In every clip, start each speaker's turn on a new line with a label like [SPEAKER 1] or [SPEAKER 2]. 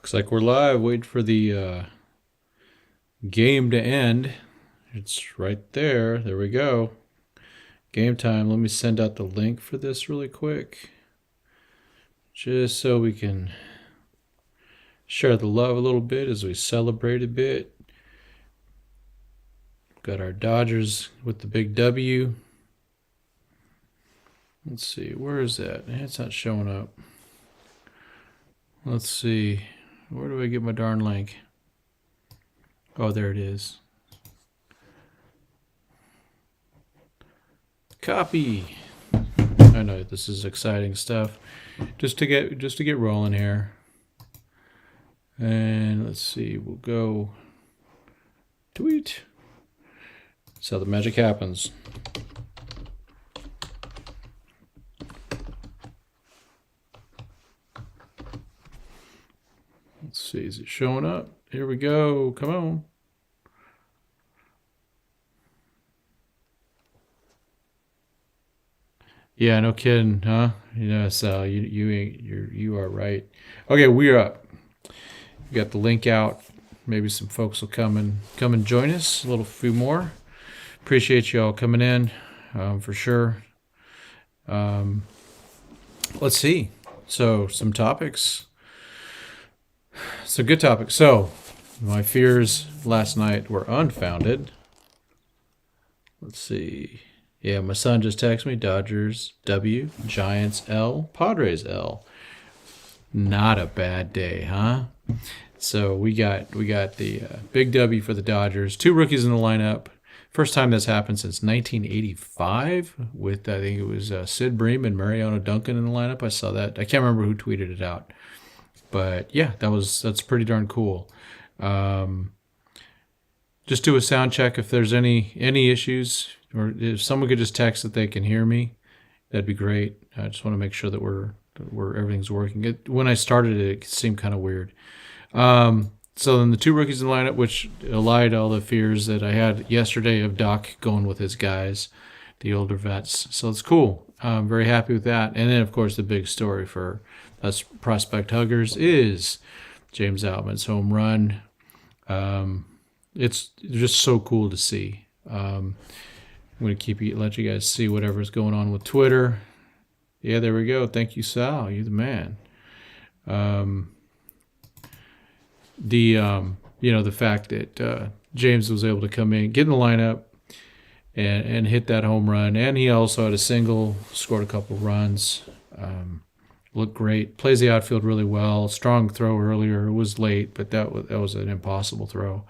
[SPEAKER 1] Looks like we're live. Wait for the game to end. It's right there. There we go. Game time. Let me send out the link for this really quick. Just so we can share the love a little bit as we celebrate a bit. Got our Dodgers with the big W. Let's see. Where is that? It's not showing up. Let's see. Where do I get my darn link? Oh, there it is. Copy. I know this is exciting stuff. Just to get rolling here. And let's see. We'll go tweet. That's how the magic happens. Let's see, is it showing up? Here we go. Come on. Yeah, no kidding, huh? So you are right. Okay, we're up. We got the link out. Maybe some folks will come and join us. A few more. Appreciate you all coming in, for sure. Let's see. So some topics. Some good topics. So my fears last night were unfounded. Let's see. Yeah, my son just texted me, Dodgers W, Giants L, Padres L. Not a bad day, huh? So we got the big W for the Dodgers. 2 rookies in the lineup. First time that's happened since 1985 with, I think it was Sid Bream and Mariano Duncan in the lineup. I saw that. I can't remember who tweeted it out. But yeah, that's pretty darn cool. Just do a sound check if there's any issues, or if someone could just text that they can hear me, that'd be great. I just want to make sure that we're everything's working. When I started it seemed kind of weird. So then the 2 rookies in the lineup, which allayed all the fears that I had yesterday of Doc going with his guys, the older vets. So it's cool. I'm very happy with that. And then, of course, the big story for us prospect huggers is James Outman's home run. It's just so cool to see. I'm going to let you guys see whatever's going on with Twitter. Yeah, there we go. Thank you, Sal. You're the man. The fact that James was able to come in, get in the lineup, and hit that home run, and he also had a single, scored a couple runs. Looked great. Plays the outfield really well. Strong throw earlier. It was late, but that was an impossible throw.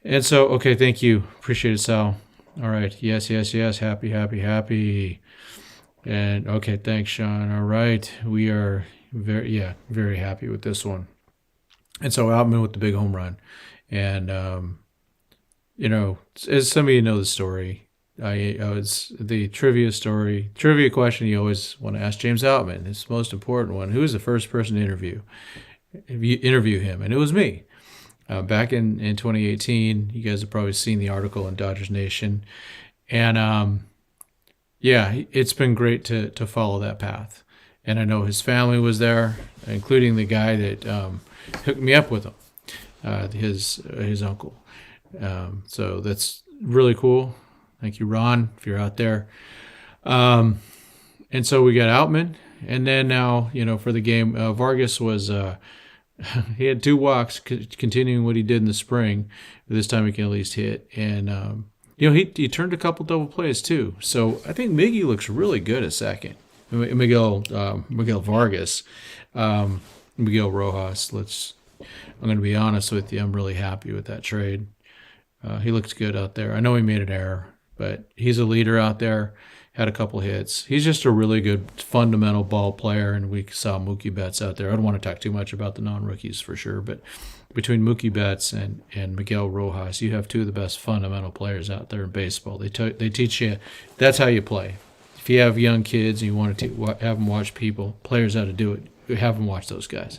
[SPEAKER 1] And so, okay, thank you. Appreciate it, Sal. All right. Yes. Happy. And okay, thanks, Sean. All right. We are very happy with this one. And so Outman with the big home run. And, as some of you know the story, it's the trivia question you always want to ask James Outman. It's the most important one. Who was the first person to interview him? And it was me. Back in 2018, you guys have probably seen the article in Dodgers Nation. And, it's been great to follow that path. And I know his family was there, including the guy that hooked me up with him, his uncle. So that's really cool. Thank you, Ron, if you're out there. And so we got Outman. And then now, for the game, Vargas was he had 2 walks, continuing what he did in the spring. This time he can at least hit. And, he turned a couple double plays too. So I think Miggy looks really good at second. Miguel Vargas, Miguel Rojas. I'm going to be honest with you. I'm really happy with that trade. He looks good out there. I know he made an error, but he's a leader out there. Had a couple hits. He's just a really good fundamental ball player, and we saw Mookie Betts out there. I don't want to talk too much about the non-rookies for sure, but between Mookie Betts and Miguel Rojas, you have 2 of the best fundamental players out there in baseball. They teach you that's how you play. If you have young kids and you want to have them watch players how to do it, have them watch those guys.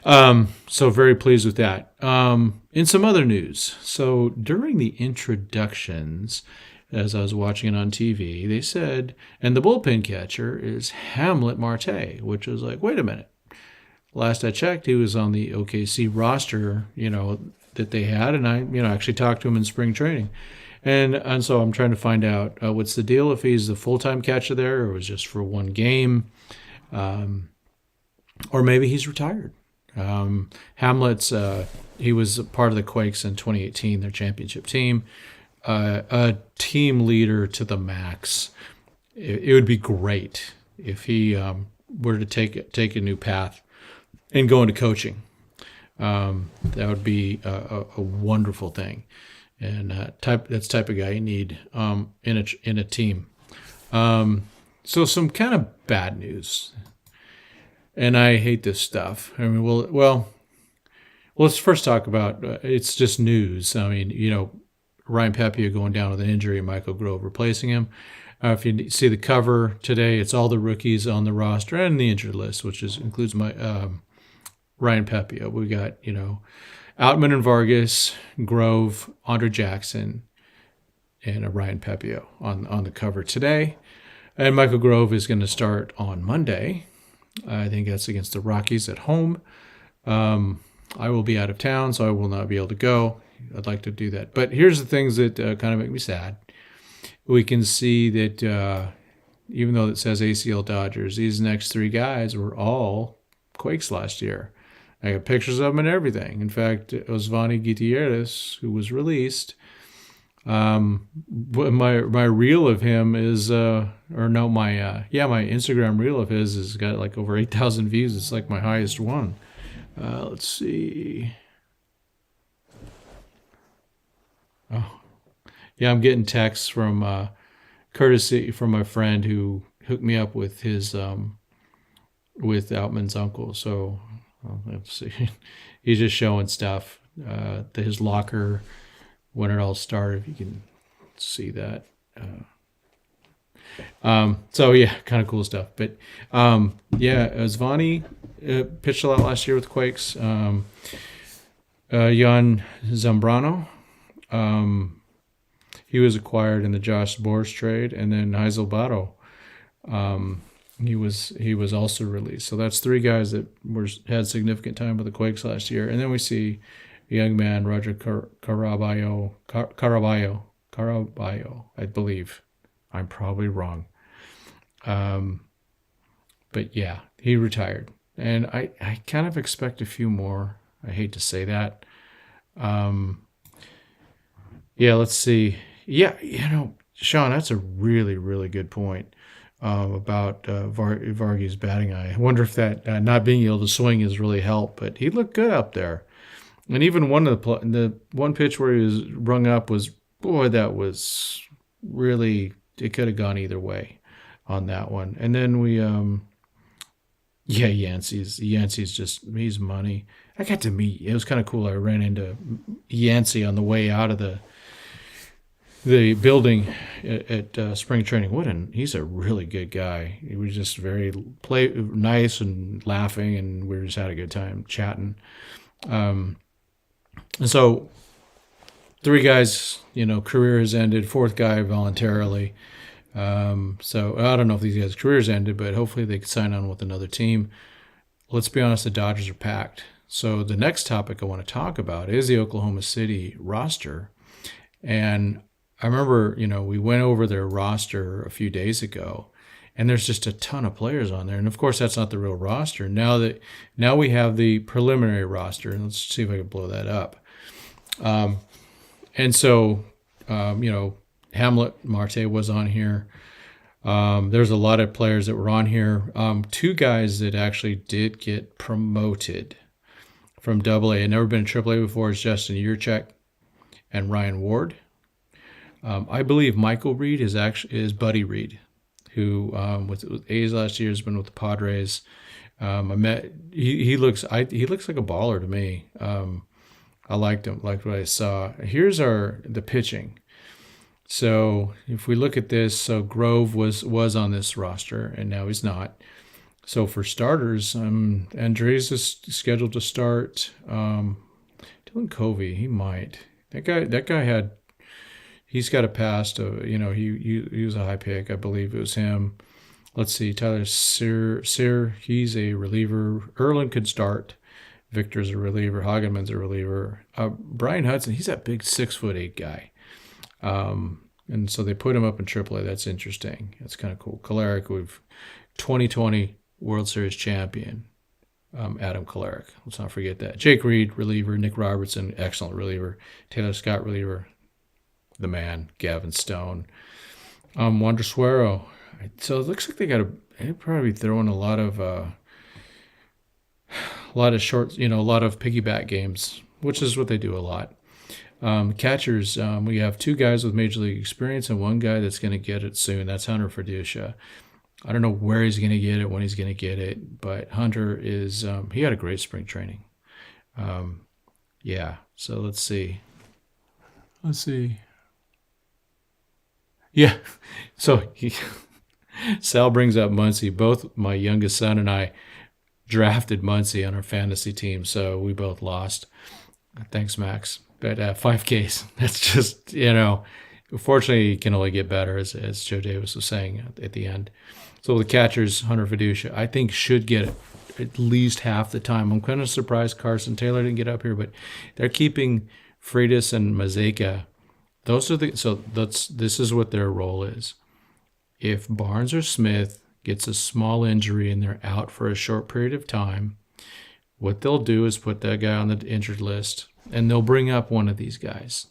[SPEAKER 1] So very pleased with that. In some other news, so during the introductions, as I was watching it on TV, they said, and the bullpen catcher is Hamlet Marte, which was like, wait a minute. last I checked, he was on the OKC roster, that they had, and I, actually talked to him in spring training. And so I'm trying to find out what's the deal, if he's the full-time catcher there or was just for one game, or maybe he's retired. Hamlet's he was a part of the Quakes in 2018, their championship team, a team leader to the max. It would be great if he were to take a new path and go into coaching. That would be a wonderful thing. And that's the type of guy you need in a team. So some kind of bad news, and I hate this stuff. I mean, well, let's first talk about it's just news. I mean, Ryan Pepia going down with an injury, and Michael Grove replacing him. If you see the cover today, it's all the rookies on the roster and the injured list, which includes my Ryan Pepia. We got Outman and Vargas, Grove, Andre Jackson, and Ryan Pepia on the cover today. And Michael Grove is going to start on Monday. I think that's against the Rockies at home. I will be out of town, so I will not be able to go. I'd like to do that. But here's the things that kind of make me sad. We can see that even though it says ACL Dodgers, these next three guys were all Quakes last year. I got pictures of them and everything. In fact, Osvaldo Gutierrez, who was released, my reel of him is, my Instagram reel of his has got like over 8,000 views. It's like my highest one. Let's see. Oh, yeah, I'm getting texts from courtesy from my friend who hooked me up with his with Outman's uncle. So let's see. He's just showing stuff. His locker, when it all started, if you can see that. So yeah, kind of cool stuff. But Zvani pitched a lot last year with Quakes. Jan Zambrano, he was acquired in the Josh Boers trade, and then Heisel Bato, he was also released. So that's three guys that had significant time with the Quakes last year. And then we see a young man, Roger Caraballo, I believe. I'm probably wrong. But yeah, he retired. And I kind of expect a few more. I hate to say that. Let's see. Yeah, Sean, that's a really, really good point about Vargas' batting eye. I wonder if that not being able to swing has really helped, but he looked good up there. And even one of the one pitch where he was rung up was, boy, that was really, it could have gone either way on that one. And then we, Yancey's just, he's money. I got to meet, it was kind of cool. I ran into Yancey on the way out of the building at spring training. He's a really good guy. He was just very nice and laughing, and we just had a good time chatting. And so three guys, career has ended. Fourth guy voluntarily. So I don't know if these guys' careers ended, but hopefully they could sign on with another team. Let's be honest, the Dodgers are packed. So the next topic I want to talk about is the Oklahoma City roster. And I remember, we went over their roster a few days ago, and there's just a ton of players on there. And of course, that's not the real roster. Now we have the preliminary roster, and let's see if I can blow that up. And so, Hamlet Marte was on here. There's a lot of players that were on here. Two guys that actually did get promoted from AA, had never been in AAA before, is Justin Yurchek and Ryan Ward. I believe Michael Reed is Buddy Reed, who with A's last year has been with the Padres. He looks like a baller to me. I liked him, liked what I saw. Here's the pitching. So if we look at this, so Grove was on this roster, and now he's not. So for starters, Andres is scheduled to start. Dylan Covey, he might. That guy he's got a past of, he was a high pick. I believe it was him. Let's see, Tyler Sear, he's a reliever. Erlin could start. Victor's a reliever. Hageman's a reliever. Brian Hudson, he's that big 6'8" guy. And so they put him up in AAA. That's interesting. That's kind of cool. Kolarek, we've 2020 World Series champion, Adam Kolarek. Let's not forget that. Jake Reed, reliever. Nick Robertson, excellent reliever. Taylor Scott, reliever. The man, Gavin Stone. Wander Suero. So it looks like they're probably throwing a lot of short, a lot of piggyback games, which is what they do a lot. Catchers, we have two guys with major league experience and one guy that's going to get it soon. That's Hunter Fiducia. I don't know where he's going to get it, when he's going to get it, but Hunter is, he had a great spring training. Yeah, so let's see. Yeah, so Sal brings up Muncy. Both my youngest son and I drafted Muncy on our fantasy team, so we both lost. Thanks, Max. But 5Ks, that's just, unfortunately, it can only get better, as Joe Davis was saying at the end. So the catchers, Hunter Fiducia, I think should get at least half the time. I'm kind of surprised Carson Taylor didn't get up here, but they're keeping Freitas and Mazeka. This is what their role is. If Barnes or Smith gets a small injury and they're out for a short period of time, what they'll do is put that guy on the injured list, and they'll bring up one of these guys,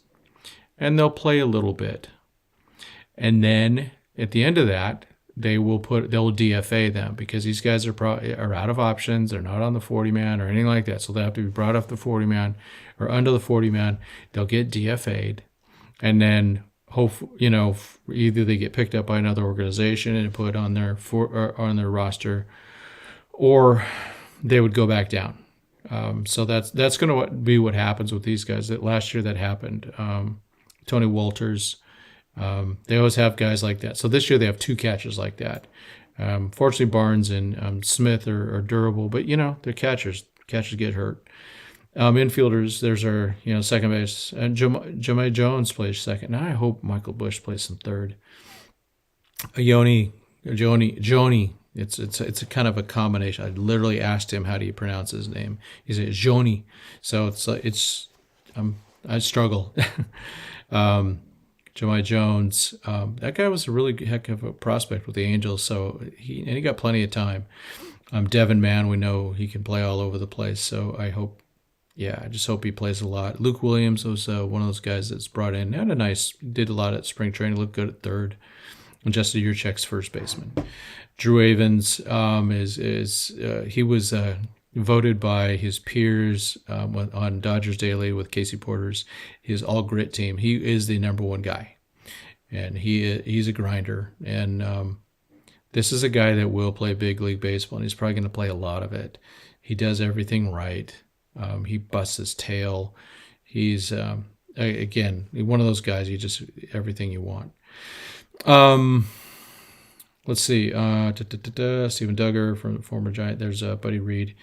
[SPEAKER 1] and they'll play a little bit. And then at the end of that, they'll DFA them because these guys are out of options. They're not on the 40-man or anything like that, so they have to be brought off the 40-man or under the 40-man. They'll get DFA'd, and then either they get picked up by another organization and put on their roster, or they would go back down. So that's going to be what happens with these guys. Last year that happened. Tony Walters. They always have guys like that. So this year they have two catchers like that. Fortunately, Barnes and Smith are durable, but they're catchers. Catchers get hurt. Infielders, there's our second base, and Jahmai Jones plays second. Now I hope Michael Bush plays some third. Joni. It's a kind of a combination. I literally asked him, how do you pronounce his name? He said Joni. So I struggle. Jahmai Jones, that guy was a really heck of a prospect with the Angels. So he got plenty of time. Devin Mann, we know he can play all over the place. So I just hope he plays a lot. Luke Williams was one of those guys that's brought in. Did a lot at spring training, looked good at third. And Justin Yurchek's first baseman. Drew Avens he was voted by his peers on Dodgers Daily with Casey Porter's his all grit team. He is the number one guy, and he's a grinder. And this is a guy that will play big league baseball, and he's probably going to play a lot of it. He does everything right. He busts his tail. He's again one of those guys. You just everything you want. Let's see. Steven Duggar from the former Giant. There's Buddy Reed.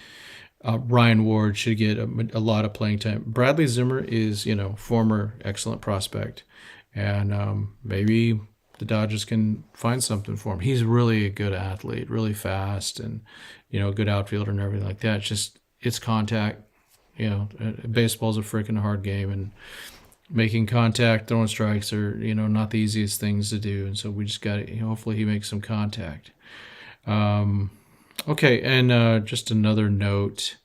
[SPEAKER 1] Ryan Ward should get a lot of playing time. Bradley Zimmer is, former excellent prospect, and maybe the Dodgers can find something for him. He's really a good athlete, really fast, and a good outfielder and everything like that. It's contact. Baseball's a freaking hard game, and making contact, throwing strikes are, not the easiest things to do. And so we just got to, hopefully he makes some contact. Okay, and just another note,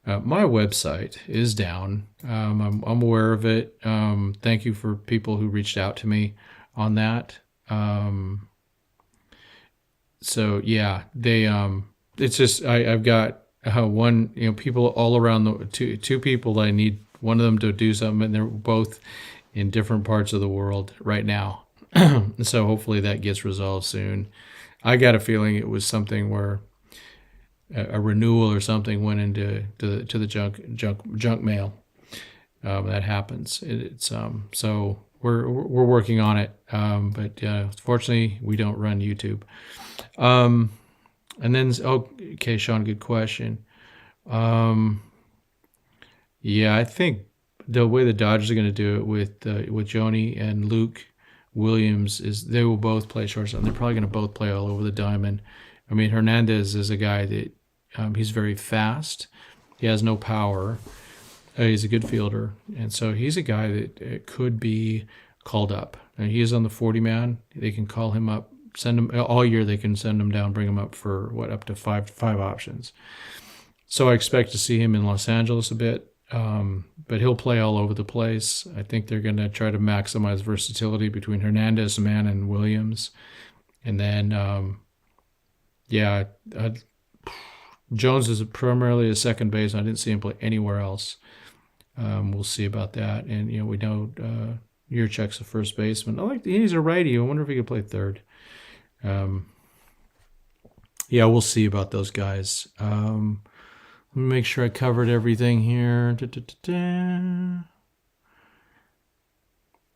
[SPEAKER 1] my website is down. I'm aware of it. Thank you for people who reached out to me on that. So yeah, it's just, I've got one, people all around two people that I need one of them to do something, and they're both in different parts of the world right now. So hopefully that gets resolved soon. I got a feeling it was something where a renewal or something went into the junk mail. That happens. It's so we're working on it. But fortunately we don't run YouTube. And then okay, Sean, good question. Yeah, I think the way the Dodgers are going to do it with Joni and Luke Williams they will both play shortstop. And they're probably going to both play all over the diamond. I mean, Hernandez is a guy that he's very fast. He has no power. He's a good fielder, and so he's a guy that could be called up. And he is on the 40-man. They can call him up, send him all year. They can send him down, bring him up for up to five options. So I expect to see him in Los Angeles a bit, but he'll play all over the place. I think they're going to try to maximize versatility between Hernandez, Man, and Williams, and then Jones is primarily a second base. I didn't see him play anywhere else. We'll see about that. And, we know Yurchek's a first baseman. He's a righty. I wonder if he could play third. We'll see about those guys. Let me make sure I covered everything here.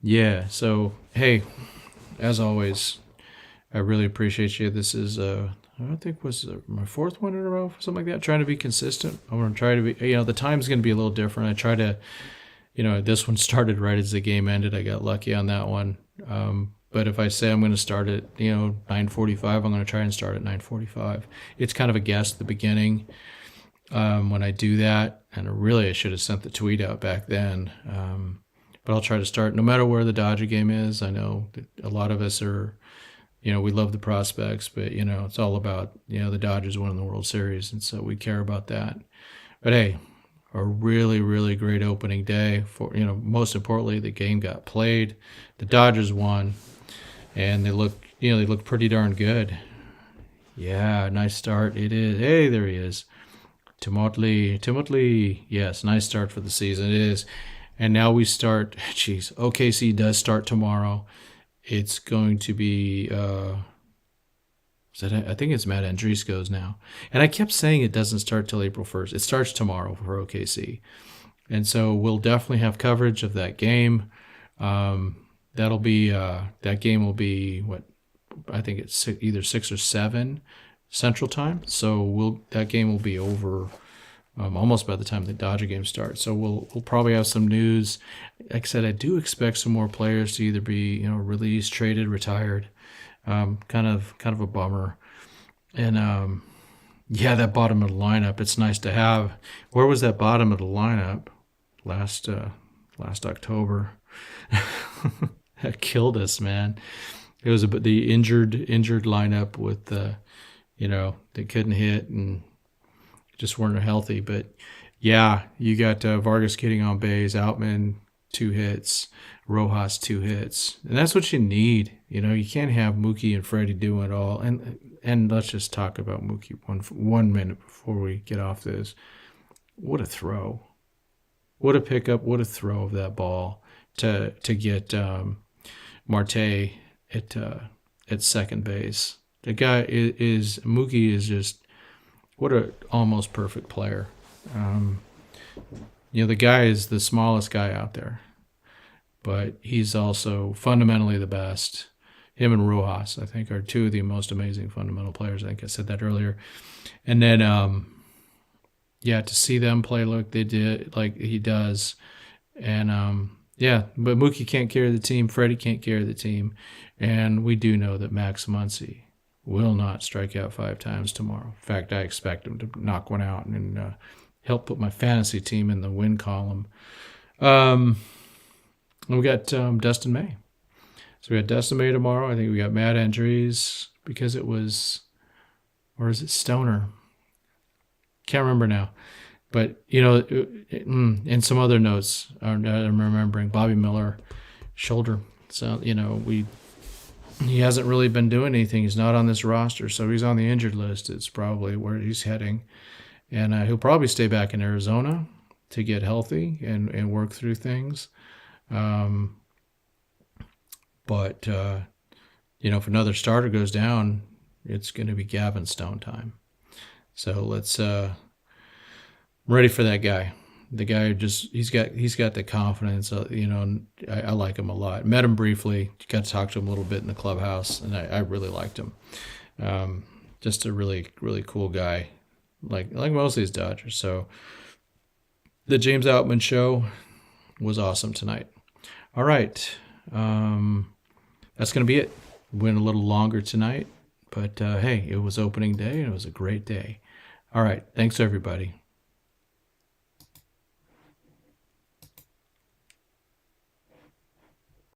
[SPEAKER 1] Yeah, so, hey, as always, I really appreciate you. This is, I think was my fourth one in a row, something like that. Trying to be consistent. I'm going to try to be, the time's going to be a little different. I try to, this one started right as the game ended. I got lucky on that one. But if I say I'm going to start at, 9:45, I'm going to try and start at 9:45. It's kind of a guess at the beginning when I do that. And I should have sent the tweet out back then. But I'll try to start no matter where the Dodger game is. I know that a lot of us are, we love the prospects, but, it's all about, the Dodgers winning the World Series. And so we care about that. But, hey, a really, really great opening day. For most importantly, the game got played. The Dodgers won, and they look pretty darn good. Yeah, nice start. It is. Hey, there he is. Timothy. Yes, nice start for the season. It is. And now we start. OKC does start tomorrow. It's going to be, I think it's Matt Andriesco's now. And I kept saying it doesn't start till April 1st. It starts tomorrow for OKC. And so we'll definitely have coverage of that game. That game will be, I think it's either 6 or 7 Central Time. So that game will be over almost by the time the Dodger game starts. So we'll probably have some news. Like I said, I do expect some more players to either be released, traded, retired. Kind of a bummer. And that bottom of the lineup, it's nice to have. Where was that bottom of the lineup last October? That killed us, man. It was the injured lineup with they couldn't hit and just weren't healthy. But yeah, you got Vargas getting on base, Outman 2 hits, Rojas 2 hits, and that's what you need. You can't have Mookie and Freddie doing it all. And let's just talk about Mookie one minute before we get off this. What a throw! What a pickup! What a throw of that ball to get Marte at second base. The guy Mookie is just. What a almost perfect player. The guy is the smallest guy out there, but he's also fundamentally the best. Him and Rojas, I think, are 2 of the most amazing fundamental players. I think I said that earlier. And then, to see them play like they did, like he does. And, but Mookie can't carry the team. Freddie can't carry the team. And we do know that Max Muncy will not strike out 5 times tomorrow. In fact, I expect him to knock one out and help put my fantasy team in the win column. And we got Dustin May. So we got Dustin May tomorrow. I think we got Matt Andries because it was, or is it Stoner? Can't remember now. But, and some other notes I'm remembering. Bobby Miller, shoulder. So, he hasn't really been doing anything. He's not on this roster, so he's on the injured list. It's probably where he's heading. And he'll probably stay back in Arizona to get healthy and work through things. But if another starter goes down, it's going to be Gavin Stone time. So let's I'm ready for that guy. The guy he's got the confidence. I like him a lot. Met him briefly. Got to talk to him a little bit in the clubhouse, and I really liked him. Just a really, really cool guy, like most of these Dodgers. So the James Outman show was awesome tonight. All right. that's going to be it. Went a little longer tonight, but hey, it was opening day and it was a great day. All right. Thanks, everybody.